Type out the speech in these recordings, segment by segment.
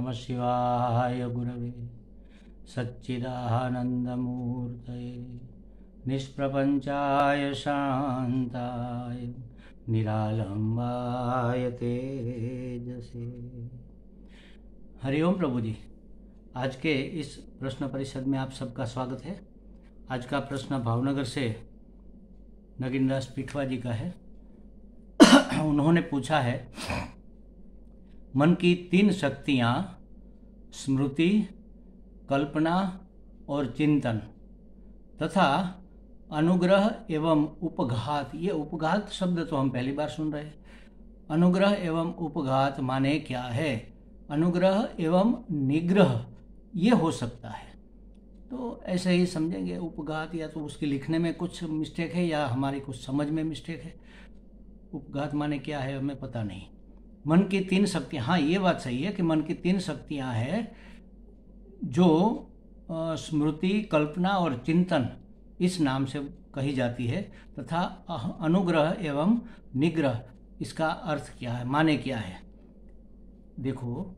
नमः शिवाय गुरवे सच्चिदानन्दमूर्तये निष्प्रपञ्चाय शान्ताय निरालम्बाय तेजसे। हरिओम प्रभु जी, आज के इस प्रश्न परिषद में आप सबका स्वागत है। आज का प्रश्न भावनगर से नगीनदास पीठवा जी का है। उन्होंने पूछा है, मन की 3 शक्तियाँ स्मृति, कल्पना और चिंतन तथा अनुग्रह एवं उपघात। ये उपघात शब्द तो हम पहली बार सुन रहे हैं। अनुग्रह एवं उपघात माने क्या है? अनुग्रह एवं निग्रह ये हो सकता है, तो ऐसे ही समझेंगे। उपघात या तो उसके लिखने में कुछ मिस्टेक है या हमारी कुछ समझ में मिस्टेक है। उपघात माने क्या है हमें पता नहीं। मन की 3 शक्तियाँ, हाँ ये बात सही है कि मन की 3 शक्तियाँ हैं जो स्मृति, कल्पना और चिंतन इस नाम से कही जाती है, तथा अनुग्रह एवं निग्रह इसका अर्थ क्या है, माने क्या है। देखो,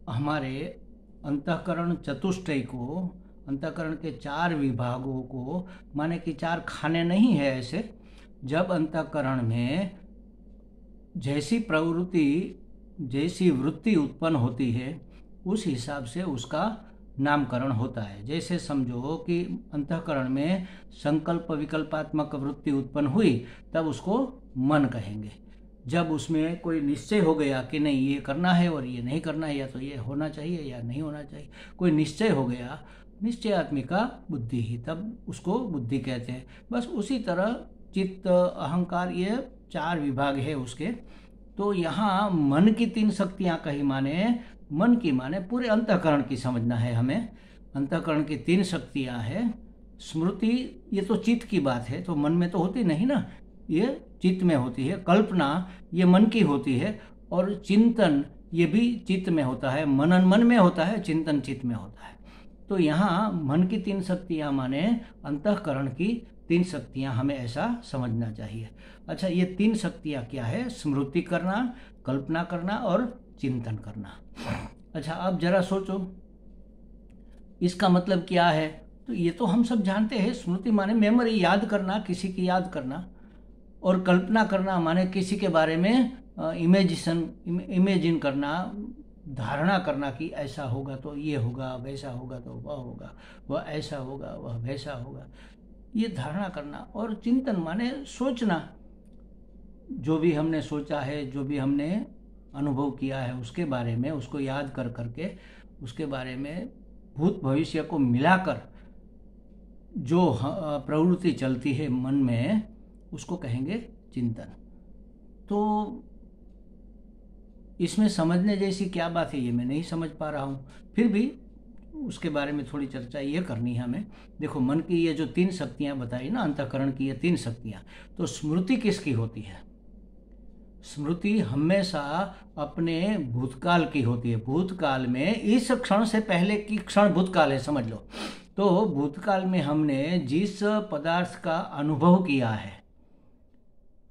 हमारे अंतःकरण चतुष्टय को, अंतःकरण के 4 विभागों को, माने कि 4 खाने नहीं है ऐसे। जब अंतःकरण में जैसी प्रवृत्ति, जैसी वृत्ति उत्पन्न होती है उस हिसाब से उसका नामकरण होता है। जैसे समझो कि अंतःकरण में संकल्प विकल्पात्मक वृत्ति उत्पन्न हुई, तब उसको मन कहेंगे। जब उसमें कोई निश्चय हो गया कि नहीं ये करना है और ये नहीं करना है, या तो ये होना चाहिए या नहीं होना चाहिए, कोई निश्चय हो गया, निश्चयात्मिका बुद्धि ही, तब उसको बुद्धि कहते हैं। बस उसी तरह चित्त, अहंकार, ये 4 विभाग है उसके। तो यहाँ मन की 3 शक्तियाँ कही माने, मन की माने पूरे अंतःकरण की समझना है हमें। अंतःकरण की 3 शक्तियाँ हैं। स्मृति ये तो चित्त की बात है, तो मन में तो होती नहीं ना, ये चित्त में होती है। कल्पना ये मन की होती है, और चिंतन ये भी चित्त में होता है। मनन मन में होता है, चिंतन चित्त में होता है। तो यहाँ मन की 3 शक्तियाँ माने अंतःकरण की 3 शक्तियाँ, हमें ऐसा समझना चाहिए। अच्छा, ये 3 शक्तियाँ क्या है? स्मृति करना, कल्पना करना और चिंतन करना। अच्छा, अब जरा सोचो इसका मतलब क्या है। तो ये तो हम सब जानते हैं। स्मृति माने मेमोरी, याद करना, किसी की याद करना। और कल्पना करना माने किसी के बारे में इमेजिन करना, धारणा करना कि ऐसा होगा तो ये होगा, वैसा होगा तो वह होगा, वह ऐसा होगा, वह वैसा होगा, ये धारणा करना। और चिंतन माने सोचना, जो भी हमने सोचा है, जो भी हमने अनुभव किया है उसके बारे में, उसको याद कर करके उसके बारे में भूत भविष्य को मिलाकर जो प्रवृत्ति चलती है मन में, उसको कहेंगे चिंतन। तो इसमें समझने जैसी क्या बात है ये मैं नहीं समझ पा रहा हूँ, फिर भी उसके बारे में थोड़ी चर्चा ये करनी है हमें। देखो, मन की ये जो 3 शक्तियाँ बताई ना, अंतःकरण की ये 3 शक्तियाँ, तो स्मृति किसकी होती है? स्मृति हमेशा अपने भूतकाल की होती है। भूतकाल में, इस क्षण से पहले की क्षण भूतकाल है समझ लो। तो भूतकाल में हमने जिस पदार्थ का अनुभव किया है,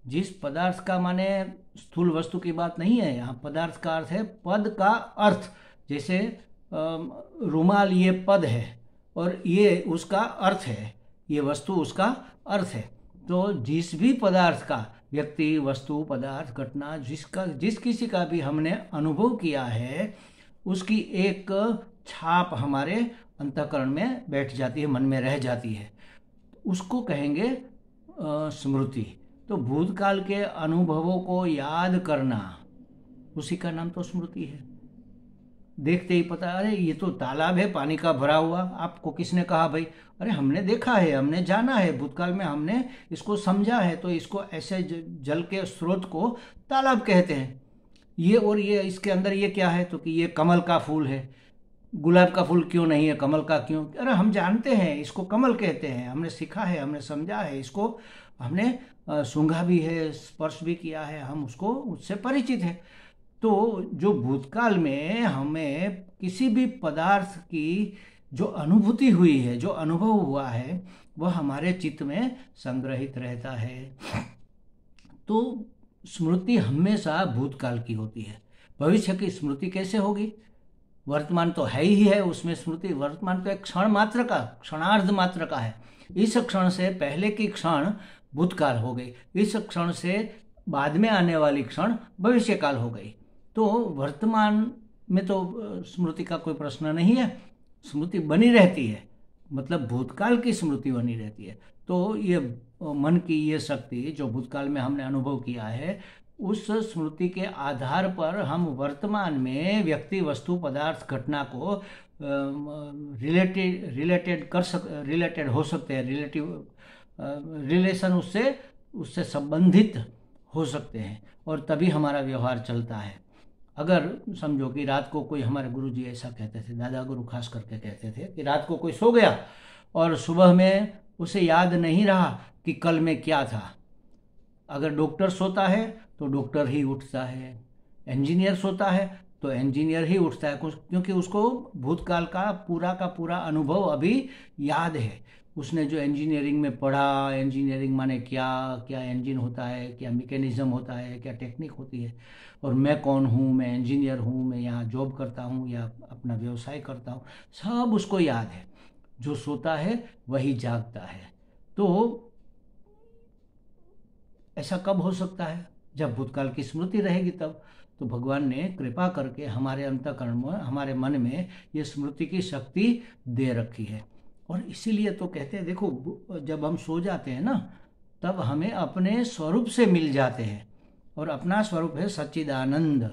जिस पदार्थ का माने स्थूल वस्तु की बात नहीं है यहाँ, पदार्थ का अर्थ है पद का अर्थ। जैसे रुमाल ये पद है और ये उसका अर्थ है, ये वस्तु उसका अर्थ है। तो जिस भी पदार्थ का, व्यक्ति, वस्तु, पदार्थ, घटना, जिस किसी का भी हमने अनुभव किया है, उसकी एक छाप हमारे अंतःकरण में बैठ जाती है, मन में रह जाती है, उसको कहेंगे स्मृति। तो भूतकाल के अनुभवों को याद करना, उसी का नाम तो स्मृति है। देखते ही पता, अरे ये तो तालाब है पानी का भरा हुआ, आपको किसने कहा भाई? अरे हमने देखा है, हमने जाना है, भूतकाल में हमने इसको समझा है, तो इसको ऐसे जल के स्रोत को तालाब कहते हैं। ये और ये इसके अंदर ये क्या है? तो कि ये कमल का फूल है। गुलाब का फूल क्यों नहीं है, कमल का क्यों? अरे हम जानते हैं, इसको कमल कहते हैं, हमने सीखा है, हमने समझा है, इसको हमने सूंघा भी है, स्पर्श भी किया है, हम उसको उससे परिचित है। तो जो भूतकाल में हमें किसी भी पदार्थ की जो अनुभूति हुई है, जो अनुभव हुआ है, वह हमारे चित्त में संग्रहित रहता है। तो स्मृति हमेशा भूतकाल की होती है, भविष्य की स्मृति कैसे होगी? वर्तमान तो है ही है, उसमें स्मृति, वर्तमान तो एक क्षण मात्र का, क्षणार्ध मात्र का है। इस क्षण से पहले की क्षण भूतकाल हो गई, इस क्षण से बाद में आने वाली क्षण भविष्यकाल हो गई। तो वर्तमान में तो स्मृति का कोई प्रश्न नहीं है, स्मृति बनी रहती है, मतलब भूतकाल की स्मृति बनी रहती है। तो ये मन की ये शक्ति जो भूतकाल में हमने अनुभव किया है, उस स्मृति के आधार पर हम वर्तमान में व्यक्ति, वस्तु, पदार्थ, घटना को रिलेटेड हो सकते हैं, रिलेशन उससे संबंधित हो सकते हैं, और तभी हमारा व्यवहार चलता है। अगर समझो कि रात को कोई, हमारे गुरुजी ऐसा कहते थे, दादा गुरु खास करके कहते थे कि रात को कोई सो गया और सुबह में उसे याद नहीं रहा कि कल में क्या था। अगर डॉक्टर सोता है तो डॉक्टर ही उठता है, इंजीनियर सोता है तो इंजीनियर ही उठता है, क्योंकि उसको भूतकाल का पूरा अनुभव अभी याद है। उसने जो इंजीनियरिंग में पढ़ा, इंजीनियरिंग माने क्या क्या इंजन होता है, क्या मैकेनिज्म होता है, क्या टेक्निक होती है, और मैं कौन हूँ, मैं इंजीनियर हूँ, मैं यहाँ जॉब करता हूँ या अपना व्यवसाय करता हूँ, सब उसको याद है। जो सोता है वही जागता है। तो ऐसा कब हो सकता है? जब भूतकाल की स्मृति रहेगी तब। तो भगवान ने कृपा करके हमारे अंतःकरण में, हमारे मन में ये स्मृति की शक्ति दे रखी है। और इसीलिए तो कहते हैं, देखो जब हम सो जाते हैं ना, तब हमें अपने स्वरूप से मिल जाते हैं, और अपना स्वरूप है सच्चिदानंद,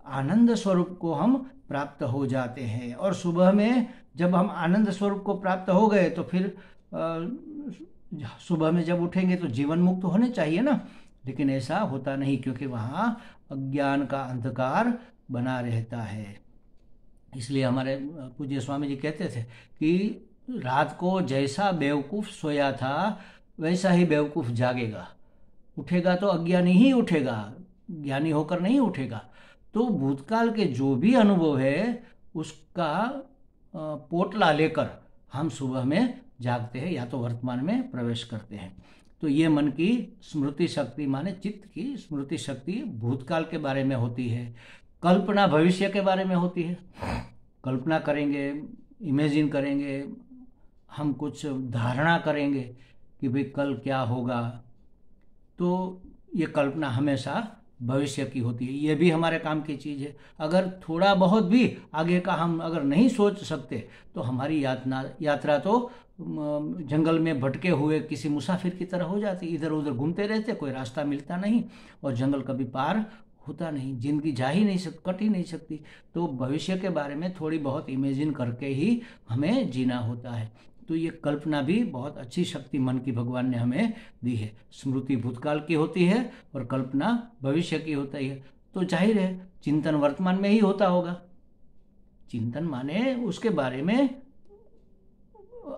आनंद स्वरूप को हम प्राप्त हो जाते हैं। और सुबह में जब हम आनंद स्वरूप को प्राप्त हो गए तो फिर सुबह में जब उठेंगे तो जीवन मुक्त होने चाहिए ना, लेकिन ऐसा होता नहीं, क्योंकि वहाँ अज्ञान का अंधकार बना रहता है। इसलिए हमारे पूज्य स्वामी जी कहते थे कि रात को जैसा बेवकूफ़ सोया था वैसा ही बेवकूफ़ जागेगा, उठेगा तो अज्ञानी ही उठेगा, ज्ञानी होकर नहीं उठेगा। तो भूतकाल के जो भी अनुभव है उसका पोटला लेकर हम सुबह में जागते हैं, या तो वर्तमान में प्रवेश करते हैं। तो ये मन की स्मृति शक्ति, माने चित्त की स्मृति शक्ति भूतकाल के बारे में होती है, कल्पना भविष्य के बारे में होती है। कल्पना करेंगे, इमेजिन करेंगे, हम कुछ धारणा करेंगे कि भाई कल क्या होगा, तो ये कल्पना हमेशा भविष्य की होती है। ये भी हमारे काम की चीज़ है। अगर थोड़ा बहुत भी आगे का हम अगर नहीं सोच सकते तो हमारी यात्रा तो जंगल में भटके हुए किसी मुसाफिर की तरह हो जाती, इधर उधर घूमते रहते, कोई रास्ता मिलता नहीं और जंगल कभी पार होता नहीं, जिंदगी जा ही नहीं सकती, कट ही नहीं सकती। तो भविष्य के बारे में थोड़ी बहुत इमेजिन करके ही हमें जीना होता है। तो ये कल्पना भी बहुत अच्छी शक्ति मन की भगवान ने हमें दी है। स्मृति भूतकाल की होती है और कल्पना भविष्य की होती है। तो जाहिर है चिंतन वर्तमान में ही होता होगा। चिंतन माने उसके बारे में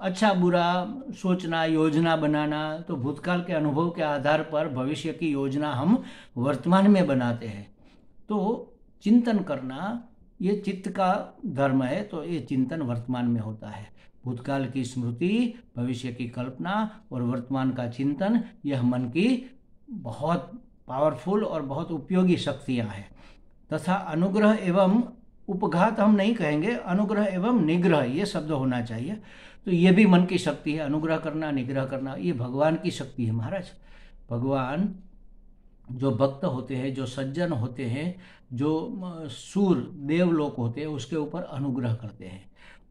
अच्छा बुरा सोचना, योजना बनाना। तो भूतकाल के अनुभव के आधार पर भविष्य की योजना हम वर्तमान में बनाते हैं। तो चिंतन करना ये चित्त का धर्म है, तो ये चिंतन वर्तमान में होता है। भूतकाल की स्मृति, भविष्य की कल्पना और वर्तमान का चिंतन, यह मन की बहुत पावरफुल और बहुत उपयोगी शक्तियाँ हैं। तथा अनुग्रह एवं उपघात हम नहीं कहेंगे, अनुग्रह एवं निग्रह ये शब्द होना चाहिए। तो ये भी मन की शक्ति है, अनुग्रह करना, निग्रह करना, ये भगवान की शक्ति है महाराज। भगवान जो भक्त होते हैं, जो सज्जन होते हैं, जो सूर देवलोक होते हैं, उसके ऊपर अनुग्रह करते हैं।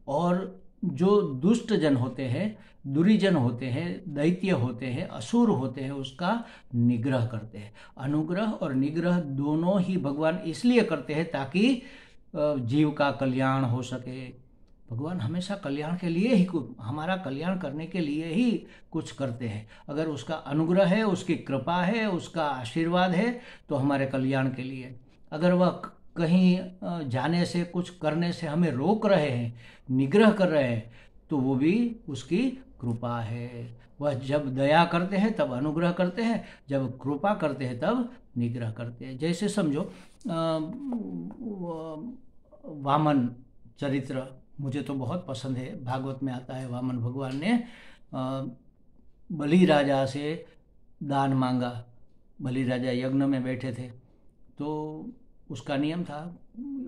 और जो दुष्ट जन होते हैं, दुरीजन होते हैं, दैत्य होते हैं, असुर होते हैं, उसका निग्रह करते हैं। अनुग्रह और निग्रह दोनों ही भगवान इसलिए करते हैं ताकि जीव का कल्याण हो सके। भगवान हमेशा कल्याण के लिए ही, हमारा कल्याण करने के लिए ही कुछ करते हैं। अगर उसका अनुग्रह है, उसकी कृपा है, उसका आशीर्वाद है तो हमारे कल्याण के लिए। अगर वह कहीं जाने से, कुछ करने से हमें रोक रहे हैं, निग्रह कर रहे हैं, तो वो भी उसकी कृपा है। वह जब दया करते हैं तब अनुग्रह करते हैं, जब कृपा करते हैं तब निग्रह करते हैं। जैसे समझो वामन चरित्र मुझे तो बहुत पसंद है, भागवत में आता है। वामन भगवान ने बलि राजा से दान मांगा, बलि राजा यज्ञ में बैठे थे, तो उसका नियम था।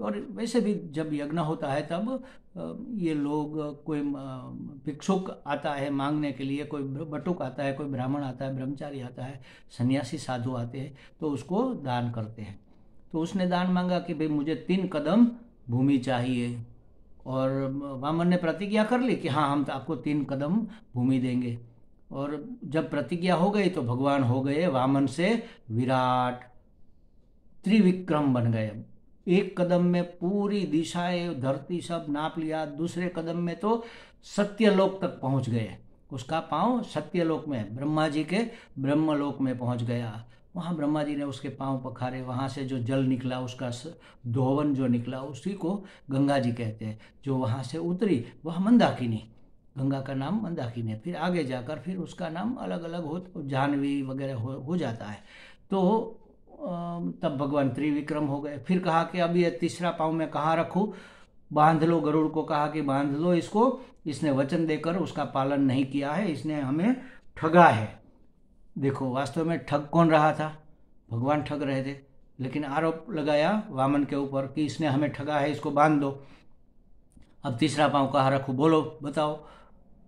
और वैसे भी जब यज्ञ होता है तब ये लोग, कोई भिक्षुक आता है मांगने के लिए, कोई बटुक आता है, कोई ब्राह्मण आता है, ब्रह्मचारी आता है, सन्यासी साधु आते हैं, तो उसको दान करते हैं। तो उसने दान मांगा कि भाई मुझे 3 कदम भूमि चाहिए, और वामन ने प्रतिज्ञा कर ली कि हाँ हम तो आपको 3 कदम भूमि देंगे। और जब प्रतिज्ञा हो गई तो भगवान हो गए वामन से विराट, त्रिविक्रम बन गए। एक कदम में पूरी दिशाएं धरती सब नाप लिया, दूसरे कदम में तो सत्यलोक तक पहुंच गए। उसका पांव सत्यलोक में, ब्रह्मा जी के ब्रह्मलोक में पहुंच गया। वहाँ ब्रह्मा जी ने उसके पांव पखारे, वहाँ से जो जल निकला, उसका धोवन जो निकला, उसी को गंगा जी कहते हैं। जो वहाँ से उतरी वह मंदाकिनी, गंगा का नाम मंदाकिनी है। फिर आगे जाकर फिर उसका नाम अलग अलग हो, जाह्नवी वगैरह हो जाता है। तो तब भगवान त्रिविक्रम हो गए। फिर कहा कि अब ये तीसरा पाँव मैं कहाँ रखूँ, बांध लो। गरुड़ को कहा कि बांध लो इसको, इसने वचन देकर उसका पालन नहीं किया है, इसने हमें ठगा है। देखो वास्तव में ठग कौन रहा था, भगवान ठग रहे थे, लेकिन आरोप लगाया वामन के ऊपर कि इसने हमें ठगा है, इसको बांध दो। अब तीसरा पाँव कहाँ रखूँ, बोलो बताओ,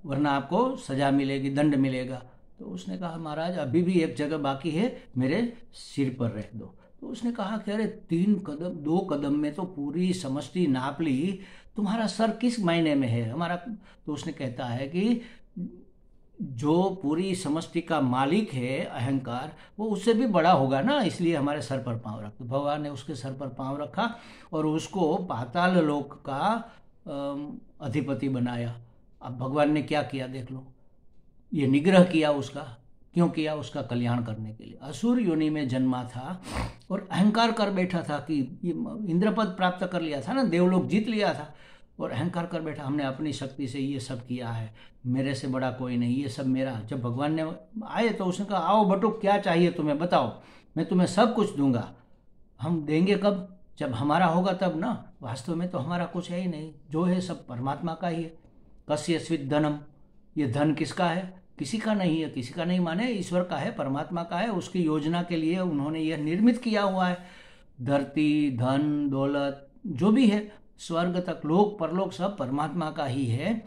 वरना आपको सजा मिलेगी, दंड मिलेगा। तो उसने कहा महाराज अभी भी एक जगह बाकी है, मेरे सिर पर रख दो। तो उसने कहा कि अरे 3 कदम, 2 कदम में तो पूरी समष्टि नाप ली, तुम्हारा सर किस मायने में है हमारा। तो उसने कहता है कि जो पूरी समष्टि का मालिक है अहंकार, वो उससे भी बड़ा होगा ना, इसलिए हमारे सर पर पाँव रख दो। भगवान ने उसके सर पर पाँव रखा और उसको पाताल लोक का अधिपति बनाया। अब भगवान ने क्या किया देख लो, ये निग्रह किया उसका। क्यों किया, उसका कल्याण करने के लिए। असुर योनि में जन्मा था और अहंकार कर बैठा था कि ये इंद्रपद प्राप्त कर लिया था ना, देवलोक जीत लिया था, और अहंकार कर बैठा हमने अपनी शक्ति से ये सब किया है, मेरे से बड़ा कोई नहीं, ये सब मेरा। जब भगवान ने आए तो उसने कहा आओ बटुक, क्या चाहिए तुम्हें बताओ, मैं तुम्हें सब कुछ दूंगा। हम देंगे कब, जब हमारा होगा तब ना। वास्तव में तो हमारा कुछ है ही नहीं, जो है सब परमात्मा का ही है। कस्यस्वित् धनम, ये धन किसका है, किसी का नहीं है। किसी का नहीं माने ईश्वर का है, परमात्मा का है। उसकी योजना के लिए उन्होंने यह निर्मित किया हुआ है। धरती, धन, दौलत जो भी है, स्वर्ग तक, लोक परलोक सब परमात्मा का ही है।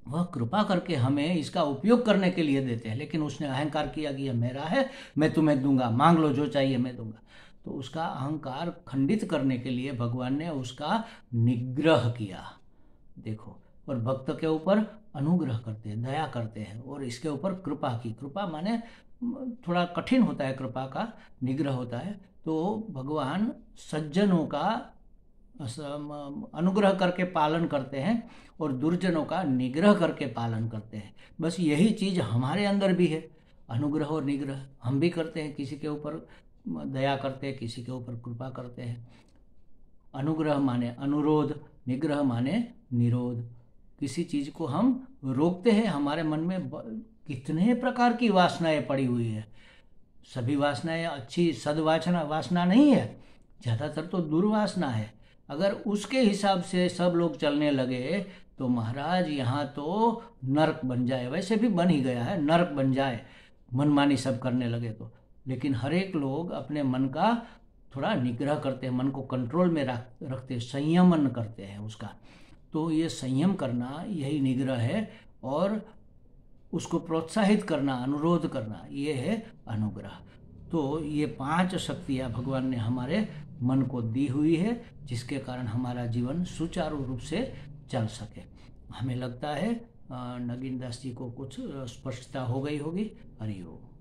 वह कृपा करके हमें इसका उपयोग करने के लिए देते हैं। लेकिन उसने अहंकार किया कि यह मेरा है, मैं तुम्हें दूंगा, मांग लो जो चाहिए मैं दूंगा। तो उसका अहंकार खंडित करने के लिए भगवान ने उसका निग्रह किया। देखो, और भक्त के ऊपर अनुग्रह करते हैं, दया करते हैं, और इसके ऊपर कृपा की। कृपा माने थोड़ा कठिन होता है, कृपा का निग्रह होता है। तो भगवान सज्जनों का अनुग्रह करके पालन करते हैं और दुर्जनों का निग्रह करके पालन करते हैं। बस यही चीज हमारे अंदर भी है, अनुग्रह और निग्रह हम भी करते हैं। किसी के ऊपर दया करते हैं, किसी के ऊपर कृपा करते हैं। अनुग्रह माने अनुरोध, निग्रह माने निरोध। किसी चीज को हम रोकते हैं, हमारे मन में कितने प्रकार की वासनाएं पड़ी हुई है। सभी वासनाएं अच्छी सद्वासना वासना नहीं है, ज्यादातर तो दुर्वासना है। अगर उसके हिसाब से सब लोग चलने लगे तो महाराज यहाँ तो नरक बन जाए। वैसे भी बन ही गया है, नरक बन जाए, मनमानी सब करने लगे तो। लेकिन हर एक लोग अपने मन का थोड़ा निग्रह करते हैं, मन को कंट्रोल में रखते, संयमन करते हैं उसका। तो ये संयम करना यही निग्रह है, और उसको प्रोत्साहित करना, अनुरोध करना, ये है अनुग्रह। तो ये 5 शक्तियाँ भगवान ने हमारे मन को दी हुई है, जिसके कारण हमारा जीवन सुचारू रूप से चल सके। हमें लगता है नगीन दास जी को कुछ स्पष्टता हो गई होगी। हरि ओम।